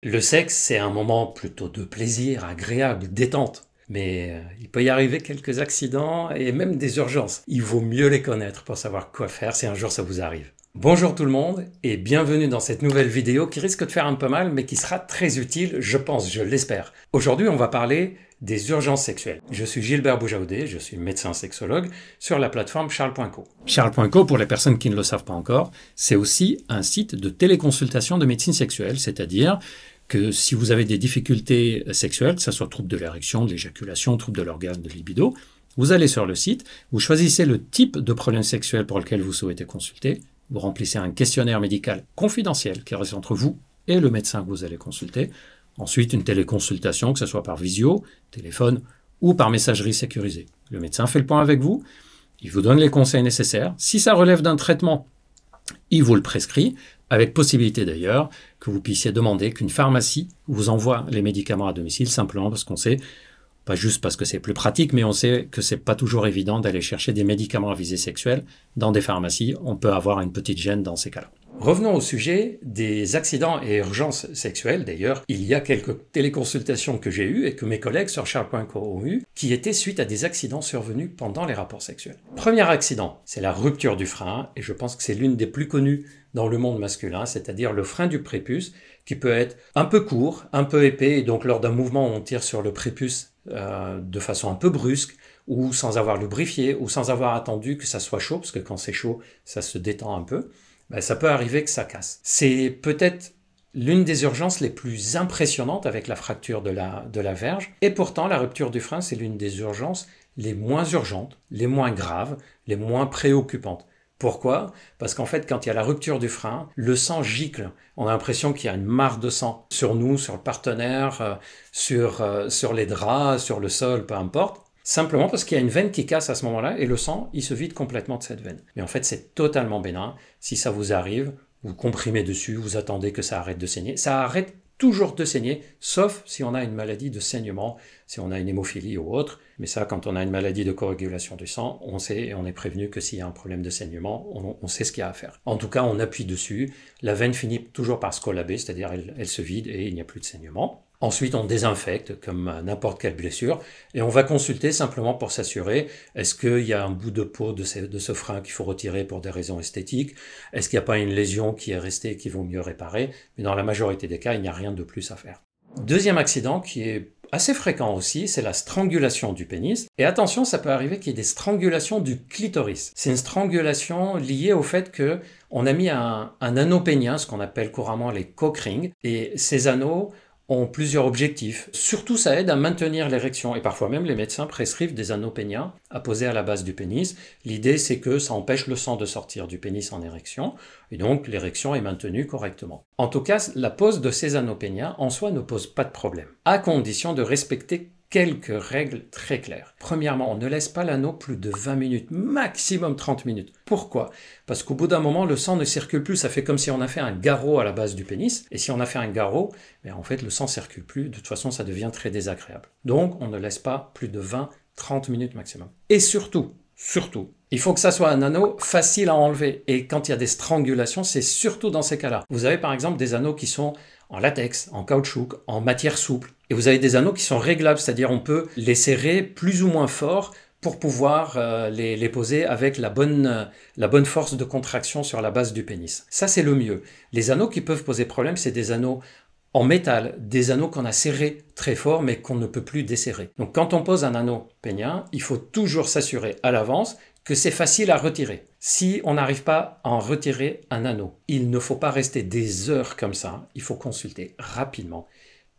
Le sexe, c'est un moment plutôt de plaisir, agréable, détente. Mais il peut y arriver quelques accidents et même des urgences. Il vaut mieux les connaître pour savoir quoi faire si un jour ça vous arrive. Bonjour tout le monde et bienvenue dans cette nouvelle vidéo qui risque de faire un peu mal mais qui sera très utile, je pense, je l'espère. Aujourd'hui, on va parler des urgences sexuelles. Je suis Gilbert Boujaoudé, je suis médecin sexologue sur la plateforme Charles.co. Charles.co, pour les personnes qui ne le savent pas encore, c'est aussi un site de téléconsultation de médecine sexuelle, c'est-à-dire que si vous avez des difficultés sexuelles, que ce soit troubles de l'érection, de l'éjaculation, troubles de l'orgasme, de libido, vous allez sur le site, vous choisissez le type de problème sexuel pour lequel vous souhaitez consulter, vous remplissez un questionnaire médical confidentiel qui reste entre vous et le médecin que vous allez consulter. Ensuite, une téléconsultation, que ce soit par visio, téléphone ou par messagerie sécurisée. Le médecin fait le point avec vous, il vous donne les conseils nécessaires. Si ça relève d'un traitement, il vous le prescrit, avec possibilité d'ailleurs que vous puissiez demander qu'une pharmacie vous envoie les médicaments à domicile, simplement parce qu'on sait, pas juste parce que c'est plus pratique, mais on sait que c'est pas toujours évident d'aller chercher des médicaments à visée sexuelle dans des pharmacies. On peut avoir une petite gêne dans ces cas-là. Revenons au sujet des accidents et urgences sexuelles. D'ailleurs, il y a quelques téléconsultations que j'ai eues et que mes collègues sur Charles.co ont eues, qui étaient suite à des accidents survenus pendant les rapports sexuels. Premier accident, c'est la rupture du frein, et je pense que c'est l'une des plus connues dans le monde masculin, c'est-à-dire le frein du prépuce, qui peut être un peu court, un peu épais, et donc lors d'un mouvement, on tire sur le prépuce de façon un peu brusque, ou sans avoir lubrifié, ou sans avoir attendu que ça soit chaud, parce que quand c'est chaud, ça se détend un peu. Ben, ça peut arriver que ça casse. C'est peut-être l'une des urgences les plus impressionnantes avec la fracture de la verge. Et pourtant, la rupture du frein, c'est l'une des urgences les moins urgentes, les moins graves, les moins préoccupantes. Pourquoi? Parce qu'en fait, quand il y a la rupture du frein, le sang gicle. On a l'impression qu'il y a une mare de sang sur nous, sur le partenaire, sur les draps, sur le sol, peu importe. Simplement parce qu'il y a une veine qui casse à ce moment-là et le sang, il se vide complètement de cette veine. Mais en fait, c'est totalement bénin. Si ça vous arrive, vous comprimez dessus, vous attendez que ça arrête de saigner. Ça arrête toujours de saigner, sauf si on a une maladie de saignement, si on a une hémophilie ou autre. Mais ça, quand on a une maladie de coagulation du sang, on sait et on est prévenu que s'il y a un problème de saignement, on sait ce qu'il y a à faire. En tout cas, on appuie dessus. La veine finit toujours par se collaber, c'est-à-dire elle se vide et il n'y a plus de saignement. Ensuite, on désinfecte comme n'importe quelle blessure et on va consulter simplement pour s'assurer est-ce qu'il y a un bout de peau de ce frein qu'il faut retirer pour des raisons esthétiques, est-ce qu'il n'y a pas une lésion qui est restée et qu'il vaut mieux réparer, mais dans la majorité des cas, il n'y a rien de plus à faire. Deuxième accident qui est assez fréquent aussi, c'est la strangulation du pénis. Et attention, ça peut arriver qu'il y ait des strangulations du clitoris. C'est une strangulation liée au fait que on a mis un anneau pénien, ce qu'on appelle couramment les cock rings, et ces anneaux ont plusieurs objectifs. Surtout, ça aide à maintenir l'érection. Et parfois même, les médecins prescrivent des anneaux péniens à poser à la base du pénis. L'idée, c'est que ça empêche le sang de sortir du pénis en érection. Et donc, l'érection est maintenue correctement. En tout cas, la pose de ces anneaux péniens, en soi, ne pose pas de problème. À condition de respecter quelques règles très claires. Premièrement, on ne laisse pas l'anneau plus de 20 minutes, maximum 30 minutes. Pourquoi? Parce qu'au bout d'un moment, le sang ne circule plus. Ça fait comme si on a fait un garrot à la base du pénis. Et si on a fait un garrot, en fait, le sang ne circule plus. De toute façon, ça devient très désagréable. Donc, on ne laisse pas plus de 20-30 minutes maximum. Et surtout, il faut que ça soit un anneau facile à enlever. Et quand il y a des strangulations, c'est surtout dans ces cas-là. Vous avez par exemple des anneaux qui sont en latex, en caoutchouc, en matière souple. Et vous avez des anneaux qui sont réglables, c'est-à-dire on peut les serrer plus ou moins fort pour pouvoir les poser avec la bonne force de contraction sur la base du pénis. Ça, c'est le mieux. Les anneaux qui peuvent poser problème, c'est des anneaux en métal, des anneaux qu'on a serrés très fort mais qu'on ne peut plus desserrer. Donc quand on pose un anneau pénien, il faut toujours s'assurer à l'avance que c'est facile à retirer. Si on n'arrive pas à en retirer un anneau, il ne faut pas rester des heures comme ça, il faut consulter rapidement.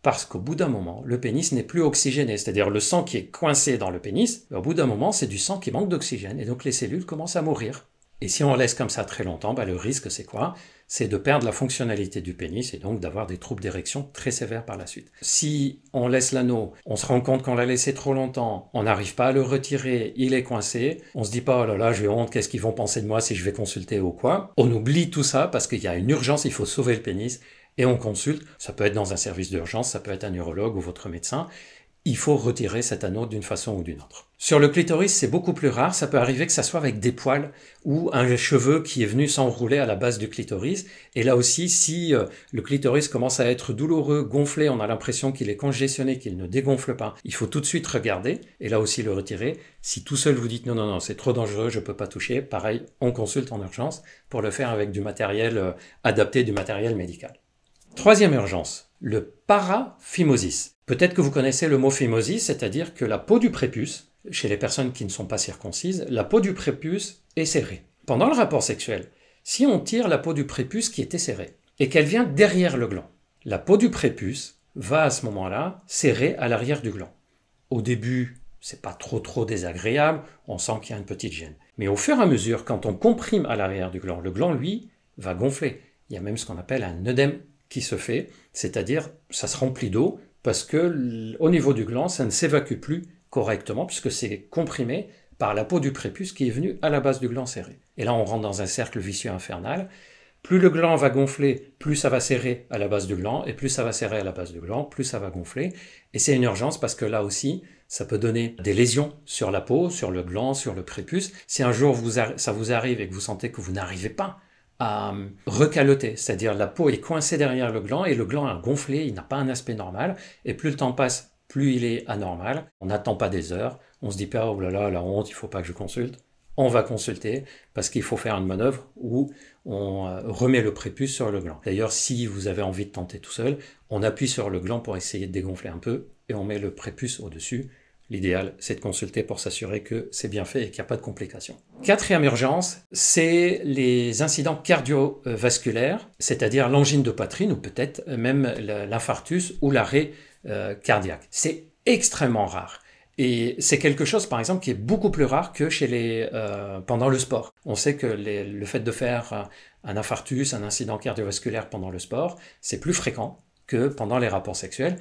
Parce qu'au bout d'un moment, le pénis n'est plus oxygéné, c'est-à-dire le sang qui est coincé dans le pénis, au bout d'un moment, c'est du sang qui manque d'oxygène, et donc les cellules commencent à mourir. Et si on laisse comme ça très longtemps, le risque c'est quoi? C'est de perdre la fonctionnalité du pénis et donc d'avoir des troubles d'érection très sévères par la suite. Si on laisse l'anneau, on se rend compte qu'on l'a laissé trop longtemps, on n'arrive pas à le retirer, il est coincé, on se dit pas oh là là j'ai honte, qu'est-ce qu'ils vont penser de moi si je vais consulter ou quoi. On oublie tout ça parce qu'il y a une urgence, il faut sauver le pénis et on consulte. Ça peut être dans un service d'urgence, ça peut être un urologue ou votre médecin. il faut retirer cet anneau d'une façon ou d'une autre. Sur le clitoris, c'est beaucoup plus rare, ça peut arriver que ça soit avec des poils ou un cheveu qui est venu s'enrouler à la base du clitoris. Et là aussi, si le clitoris commence à être douloureux, gonflé, on a l'impression qu'il est congestionné, qu'il ne dégonfle pas, il faut tout de suite regarder et là aussi le retirer. Si tout seul vous dites non, non, non, c'est trop dangereux, je ne peux pas toucher, pareil, on consulte en urgence pour le faire avec du matériel adapté, du matériel médical. Troisième urgence, le paraphimosis. Peut-être que vous connaissez le mot phimosis, c'est-à-dire que la peau du prépuce, chez les personnes qui ne sont pas circoncises, la peau du prépuce est serrée. Pendant le rapport sexuel, si on tire la peau du prépuce qui était serrée et qu'elle vient derrière le gland, la peau du prépuce va à ce moment-là serrer à l'arrière du gland. Au début, c'est pas trop désagréable, on sent qu'il y a une petite gêne. Mais au fur et à mesure, quand on comprime à l'arrière du gland, le gland, lui, va gonfler. Il y a même ce qu'on appelle un œdème qui se fait, c'est-à-dire ça se remplit d'eau parce que au niveau du gland, ça ne s'évacue plus correctement puisque c'est comprimé par la peau du prépuce qui est venue à la base du gland serré. Et là, on rentre dans un cercle vicieux infernal. Plus le gland va gonfler, plus ça va serrer à la base du gland, et plus ça va serrer à la base du gland, plus ça va gonfler. Et c'est une urgence parce que là aussi, ça peut donner des lésions sur la peau, sur le gland, sur le prépuce. Si un jour ça vous arrive et que vous sentez que vous n'arrivez pas à recaloter, c'est-à-dire la peau est coincée derrière le gland et le gland a gonflé, il n'a pas un aspect normal, et plus le temps passe, plus il est anormal. On n'attend pas des heures, on se dit pas oh là là, la honte, il faut pas que je consulte. On va consulter parce qu'il faut faire une manœuvre où on remet le prépuce sur le gland. D'ailleurs, si vous avez envie de tenter tout seul, on appuie sur le gland pour essayer de dégonfler un peu et on met le prépuce au-dessus. L'idéal, c'est de consulter pour s'assurer que c'est bien fait et qu'il n'y a pas de complications. Quatrième urgence, c'est les incidents cardiovasculaires, c'est-à-dire l'angine de poitrine ou peut-être même l'infarctus ou l'arrêt cardiaque. C'est extrêmement rare. Et c'est quelque chose, par exemple, qui est beaucoup plus rare que pendant le sport. On sait que le fait de faire un infarctus, un incident cardiovasculaire pendant le sport, c'est plus fréquent que pendant les rapports sexuels,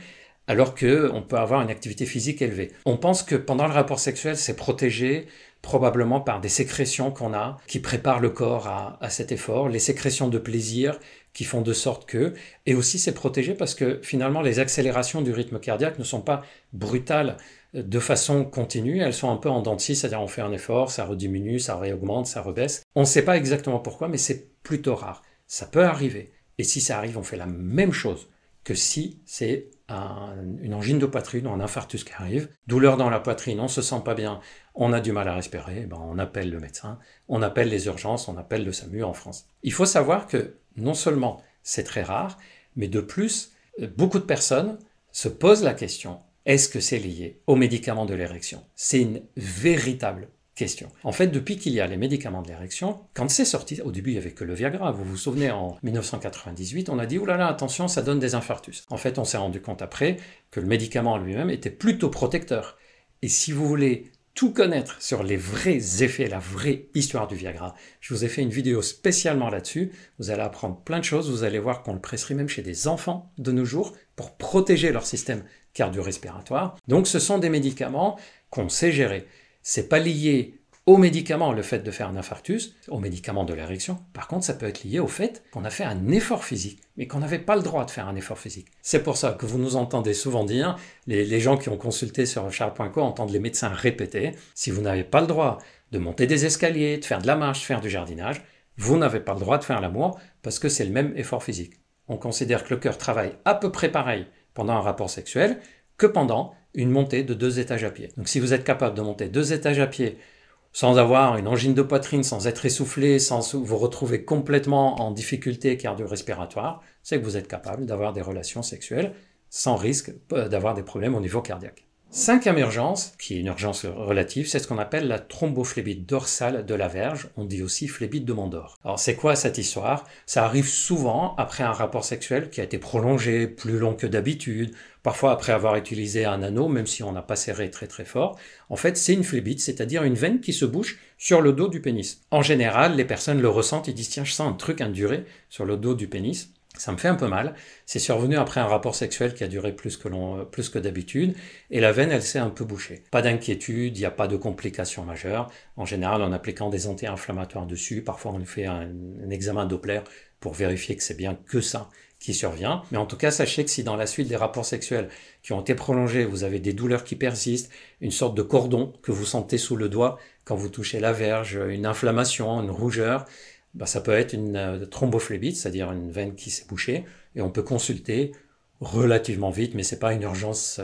alors qu'on peut avoir une activité physique élevée. On pense que pendant le rapport sexuel, c'est protégé probablement par des sécrétions qu'on a, qui préparent le corps à cet effort, les sécrétions de plaisir qui font de sorte que, et aussi c'est protégé parce que finalement les accélérations du rythme cardiaque ne sont pas brutales de façon continue, elles sont un peu en dents de scie, c'est-à-dire on fait un effort, ça rediminue, ça réaugmente, ça rebaisse. On ne sait pas exactement pourquoi, mais c'est plutôt rare. Ça peut arriver. Et si ça arrive, on fait la même chose que si c'est une angine de poitrine ou un infarctus qui arrive. Douleur dans la poitrine, on ne se sent pas bien, on a du mal à respirer, on appelle le médecin, on appelle les urgences, on appelle le SAMU en France. Il faut savoir que non seulement c'est très rare, mais de plus, beaucoup de personnes se posent la question, est-ce que c'est lié aux médicaments de l'érection? C'est une véritable question. En fait, depuis qu'il y a les médicaments de l'érection, quand c'est sorti, au début il n'y avait que le Viagra, vous vous souvenez, en 1998, on a dit « oulala, attention, ça donne des infarctus ». En fait, on s'est rendu compte après que le médicament en lui-même était plutôt protecteur. Et si vous voulez tout connaître sur les vrais effets, la vraie histoire du Viagra, je vous ai fait une vidéo spécialement là-dessus. Vous allez apprendre plein de choses, vous allez voir qu'on le prescrit même chez des enfants de nos jours pour protéger leur système cardio-respiratoire. Donc ce sont des médicaments qu'on sait gérer. C'est pas lié aux médicaments, le fait de faire un infarctus, aux médicaments de l'érection. Par contre, ça peut être lié au fait qu'on a fait un effort physique, mais qu'on n'avait pas le droit de faire un effort physique. C'est pour ça que vous nous entendez souvent dire, les gens qui ont consulté sur charles.co entendent les médecins répéter, si vous n'avez pas le droit de monter des escaliers, de faire de la marche, de faire du jardinage, vous n'avez pas le droit de faire l'amour parce que c'est le même effort physique. On considère que le cœur travaille à peu près pareil pendant un rapport sexuel que pendant une montée de 2 étages à pied. Donc si vous êtes capable de monter 2 étages à pied sans avoir une angine de poitrine, sans être essoufflé, sans vous retrouver complètement en difficulté cardio-respiratoire, c'est que vous êtes capable d'avoir des relations sexuelles sans risque d'avoir des problèmes au niveau cardiaque. Cinquième urgence, qui est une urgence relative, c'est ce qu'on appelle la thrombophlébite dorsale de la verge, on dit aussi phlébite de Mondor. Alors c'est quoi cette histoire? Ça arrive souvent après un rapport sexuel qui a été prolongé, plus long que d'habitude, parfois après avoir utilisé un anneau, même si on n'a pas serré très très fort. En fait, c'est une phlébite, c'est-à-dire une veine qui se bouche sur le dos du pénis. En général, les personnes le ressentent, ils disent « tiens, je sens un truc induré sur le dos du pénis ». Ça me fait un peu mal. C'est survenu après un rapport sexuel qui a duré plus que d'habitude. Et la veine, elle s'est un peu bouchée. Pas d'inquiétude, il n'y a pas de complications majeures. En général, en appliquant des anti-inflammatoires dessus, parfois on fait un examen Doppler pour vérifier que c'est bien que ça qui survient. Mais en tout cas, sachez que si dans la suite des rapports sexuels qui ont été prolongés, vous avez des douleurs qui persistent, une sorte de cordon que vous sentez sous le doigt quand vous touchez la verge, une inflammation, une rougeur, ça peut être une thrombophlébite, c'est-à-dire une veine qui s'est bouchée, et on peut consulter relativement vite, mais c'est pas une urgence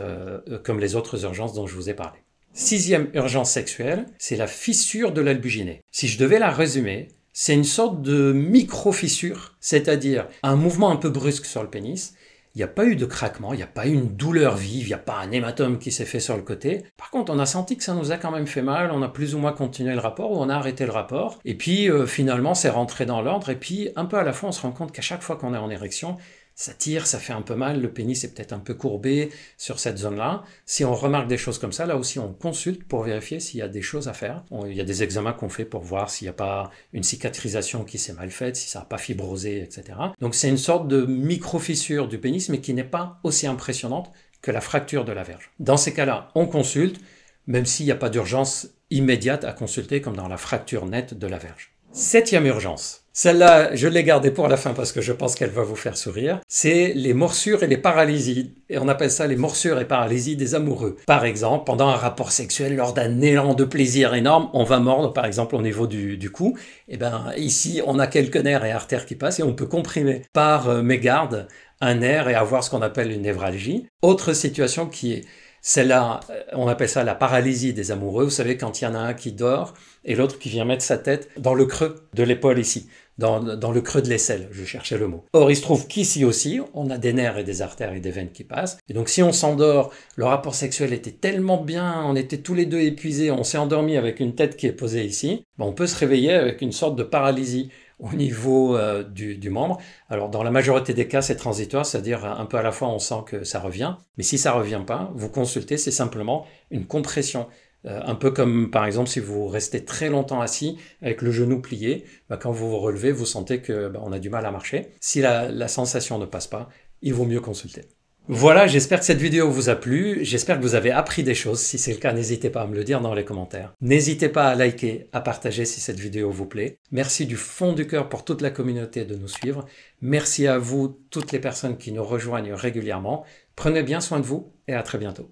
comme les autres urgences dont je vous ai parlé. 6e urgence sexuelle, c'est la fissure de l'albuginée. Si je devais la résumer, c'est une sorte de micro-fissure, c'est-à-dire un mouvement un peu brusque sur le pénis. Il n'y a pas eu de craquement, il n'y a pas eu une douleur vive, il n'y a pas un hématome qui s'est fait sur le côté. Par contre, on a senti que ça nous a quand même fait mal, on a plus ou moins continué le rapport ou on a arrêté le rapport. Et puis finalement, c'est rentré dans l'ordre. Et puis un peu à la fois, on se rend compte qu'à chaque fois qu'on est en érection, ça tire, ça fait un peu mal, le pénis est peut-être un peu courbé sur cette zone-là. Si on remarque des choses comme ça, là aussi on consulte pour vérifier s'il y a des choses à faire. Il y a des examens qu'on fait pour voir s'il n'y a pas une cicatrisation qui s'est mal faite, si ça n'a pas fibrosé, etc. Donc c'est une sorte de micro-fissure du pénis, mais qui n'est pas aussi impressionnante que la fracture de la verge. Dans ces cas-là, on consulte, même s'il n'y a pas d'urgence immédiate à consulter, comme dans la fracture nette de la verge. 7e urgence. Celle-là, je l'ai gardée pour la fin parce que je pense qu'elle va vous faire sourire. C'est les morsures et les paralysies. Et on appelle ça les morsures et paralysies des amoureux. Par exemple, pendant un rapport sexuel, lors d'un élan de plaisir énorme, on va mordre, par exemple, au niveau du cou. Et ici, on a quelques nerfs et artères qui passent et on peut comprimer par mégarde un nerf et avoir ce qu'on appelle une névralgie. Autre situation qui est celle-là, on appelle ça la paralysie des amoureux. Vous savez, quand il y en a un qui dort et l'autre qui vient mettre sa tête dans le creux de l'épaule ici, dans le creux de l'aisselle, je cherchais le mot. Or, il se trouve qu'ici aussi, on a des nerfs et des artères et des veines qui passent. Et donc, si on s'endort, le rapport sexuel était tellement bien, on était tous les deux épuisés, on s'est endormi avec une tête qui est posée ici, on peut se réveiller avec une sorte de paralysie au niveau du membre. Alors dans la majorité des cas c'est transitoire, c'est-à-dire un peu à la fois on sent que ça revient, mais si ça revient pas, vous consultez, c'est simplement une compression. Un peu comme par exemple si vous restez très longtemps assis avec le genou plié, quand vous vous relevez, vous sentez que on a du mal à marcher. Si la sensation ne passe pas, il vaut mieux consulter. Voilà, j'espère que cette vidéo vous a plu, j'espère que vous avez appris des choses. Si c'est le cas, n'hésitez pas à me le dire dans les commentaires. N'hésitez pas à liker, à partager si cette vidéo vous plaît. Merci du fond du cœur pour toute la communauté de nous suivre. Merci à vous, toutes les personnes qui nous rejoignent régulièrement. Prenez bien soin de vous et à très bientôt.